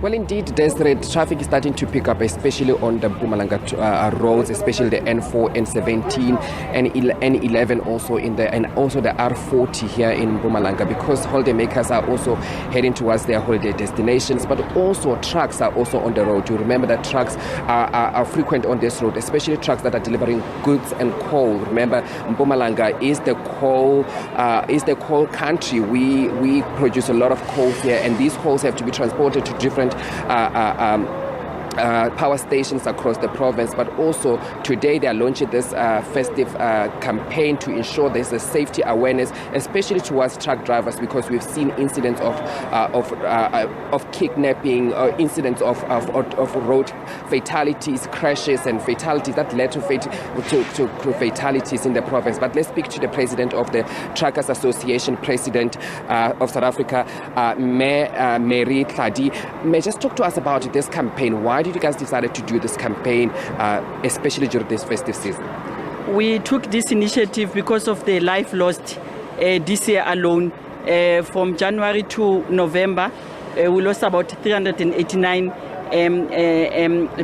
Well, indeed, Desiree, traffic is starting to pick up, especially on the Mpumalanga roads, especially the N4, N17, and N11 also and also the R40 here in Mpumalanga, because holidaymakers are also heading towards their holiday destinations, but also trucks are also on the road. You remember that trucks are frequent on this road, especially trucks that are delivering goods and coal. Remember, Mpumalanga is the coal country. We produce a lot of coal here, and these coals have to be transported to different power stations across the province. But also today they are launching this festive campaign to ensure there's a safety awareness, especially towards truck drivers, because we've seen incidents of kidnapping, incidents of road fatalities, crashes and fatalities that led to fatalities in the province. But let's speak to the president of the Truckers Association, President of South Africa, Mary Tladi. May just talk to us about this campaign. Why did you guys decided to do this campaign, especially during this festive season? We took this initiative because of the life lost this year alone. From January to November, we lost about 389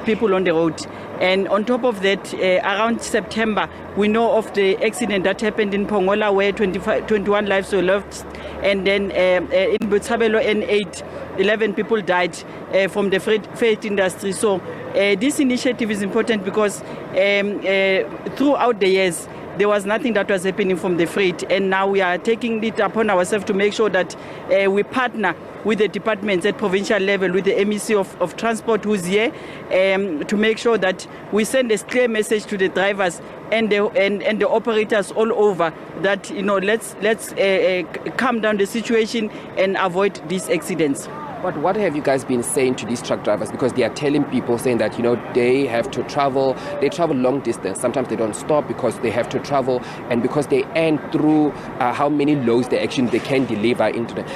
people on the road. And on top of that, around September, we know of the accident that happened in Pongola where 21 lives were lost. And then in Tumelo N8, 11 people died from the freight industry. So this initiative is important because throughout the years, there was nothing that was happening from the freight, and now we are taking it upon ourselves to make sure that we partner with the departments at provincial level, with the MEC of Transport who's here, to make sure that we send a clear message to the drivers and the operators all over that, you know, let's calm down the situation and avoid these accidents. But what have you guys been saying to these truck drivers? Because they are telling people, saying that, you know, they have to travel, they travel long distance. Sometimes they don't stop because they have to travel, and because they earn through how many loads they can deliver into them.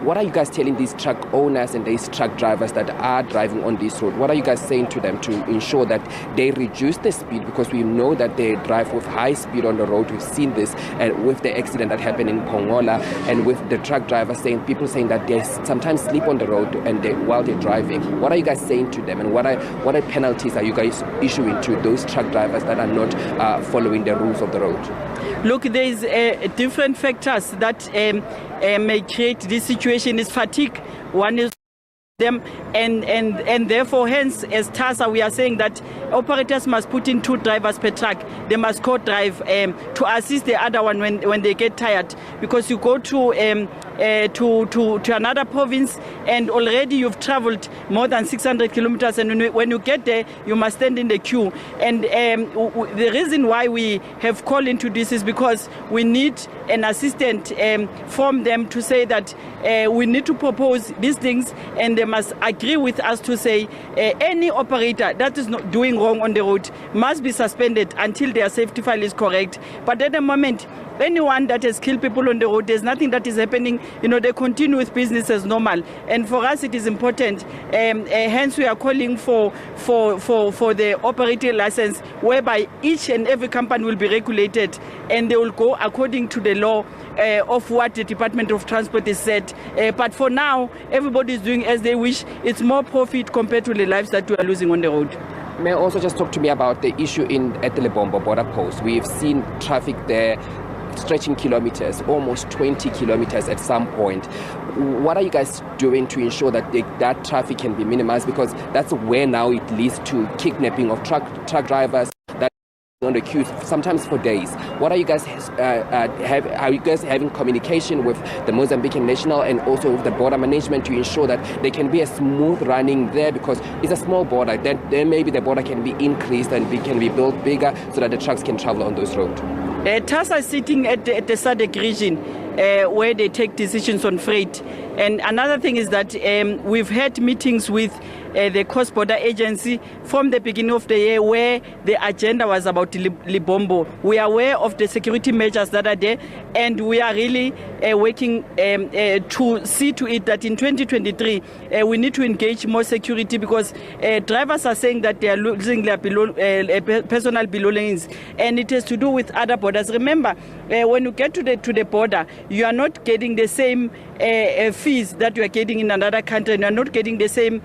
What are you guys telling these truck owners and these truck drivers that are driving on this road? What are you guys saying to them to ensure that they reduce the speed? Because we know that they drive with high speed on the road. We've seen this, and with the accident that happened in Pongola, and with the truck drivers saying, people saying that they sometimes sleep on the road while they're driving. What are you guys saying to them, and what are penalties are you guys issuing to those truck drivers that are not following the rules of the road? Look, there's different factors that may create this situation. Is fatigue. One is them, and therefore, hence, as TASA, we are saying that operators must put in 2 drivers per truck. They must co-drive to assist the other one when they get tired, because you go to another province and already you've traveled more than 600 kilometers, and when you get there, you must stand in the queue. And the reason why we have called into this is because we need an assistant from them to say that we need to propose these things, and they must agree with us to say any operator that is not doing wrong on the road must be suspended until their safety file is correct. But at the moment, anyone that has killed people on the road, there's nothing that is happening. You know, they continue with business as normal. And for us, it is important. Hence, we are calling for the operating license, whereby each and every company will be regulated, and they will go according to the law of what the Department of Transport has said. But for now, everybody is doing as they wish. It's more profit compared to the lives that we are losing on the road. May I also just talk to me about the issue at the Lebombo border post? We've seen traffic there stretching kilometers, almost 20 kilometers at some point. What are you guys doing to ensure that that traffic can be minimized? Because that's where now it leads to kidnapping of truck drivers that are on the queues, sometimes for days. What are you guys are you guys having communication with the Mozambican National and also with the border management to ensure that there can be a smooth running there? Because it's a small border. Then maybe the border can be increased and can be built bigger so that the trucks can travel on those roads. TASA is sitting at the SADC region where they take decisions on freight. And another thing is that we've had meetings with the Cross Border Agency from the beginning of the year, where the agenda was about Libombo. We are aware of the security measures that are there, and we are really working to see to it that in 2023 we need to engage more security, because drivers are saying that they are losing their personal belongings, and it has to do with other borders. Remember, when you get to the border, you are not getting the same fee fees that you are getting in another country, and you are not getting the same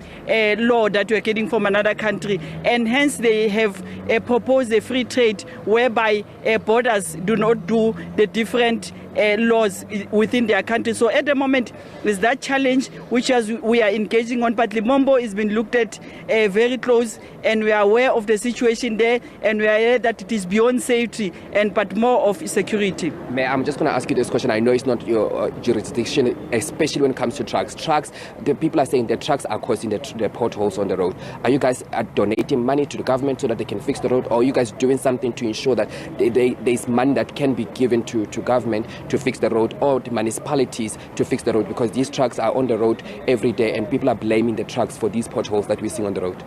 law that you are getting from another country. And hence they have proposed a free trade whereby borders do not do the different laws within their country. So at the moment, is that challenge which we are engaging on. But Limombo has been looked at very close, and we are aware of the situation there, and we are aware that it is beyond safety but more of security. I'm just going to ask you this question. I know it's not your jurisdiction, especially when it comes to trucks. Trucks, the people are saying that trucks are causing the potholes on the road. Are you guys donating money to the government so that they can fix the road, or are you guys doing something to ensure that there's money that can be given to government to fix the road, or the municipalities to fix the road, because these trucks are on the road every day and people are blaming the trucks for these potholes that we see on the road?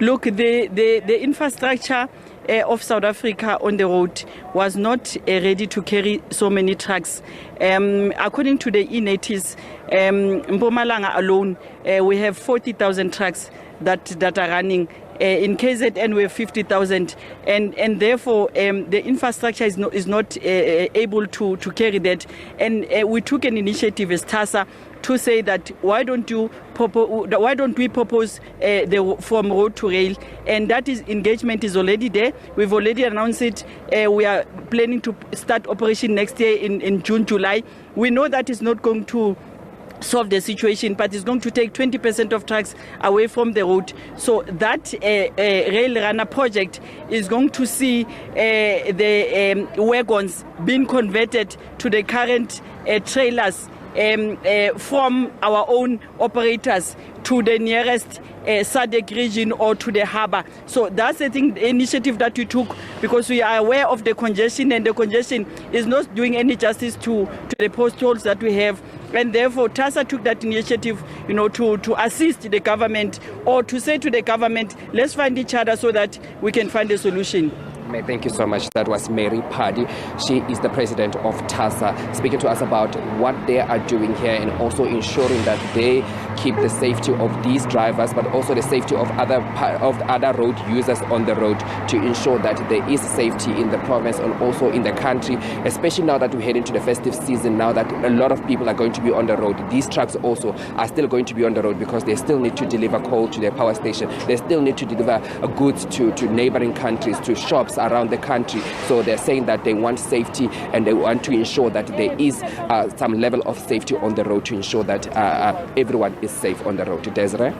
Look, the infrastructure of South Africa on the road was not ready to carry so many trucks. According to the e-natives, Mpumalanga alone, we have 40,000 trucks that are running. In KZN we have 50,000, and therefore the infrastructure is not able to carry that. And we took an initiative as TASA to say that why don't we propose from road to rail, and that engagement is already there. We've already announced it. We are planning to start operation next year in June, July. We know that is not going to solve the situation, but it's going to take 20% of trucks away from the road. So that rail runner project is going to see the wagons being converted to the current trailers from our own operators to the nearest SADC region or to the harbour. So that's the initiative that we took, because we are aware of the congestion, and the congestion is not doing any justice to the potholes that we have. And therefore, TASA took that initiative, to assist the government, or to say to the government, let's find each other so that we can find a solution. Thank you so much. That was Mary Paddy. She is the president of TASA, speaking to us about what they are doing here, and also ensuring that they keep the safety of these drivers, but also the safety of other road users on the road, to ensure that there is safety in the province and also in the country, especially now that we head into the festive season, now that a lot of people are going to be on the road. These trucks also are still going to be on the road because they still need to deliver coal to their power station. They still need to deliver goods to neighboring countries, to shops around the country. So they're saying that they want safety, and they want to ensure that there is some level of safety on the road, to ensure that everyone is safe on the road. Desiree?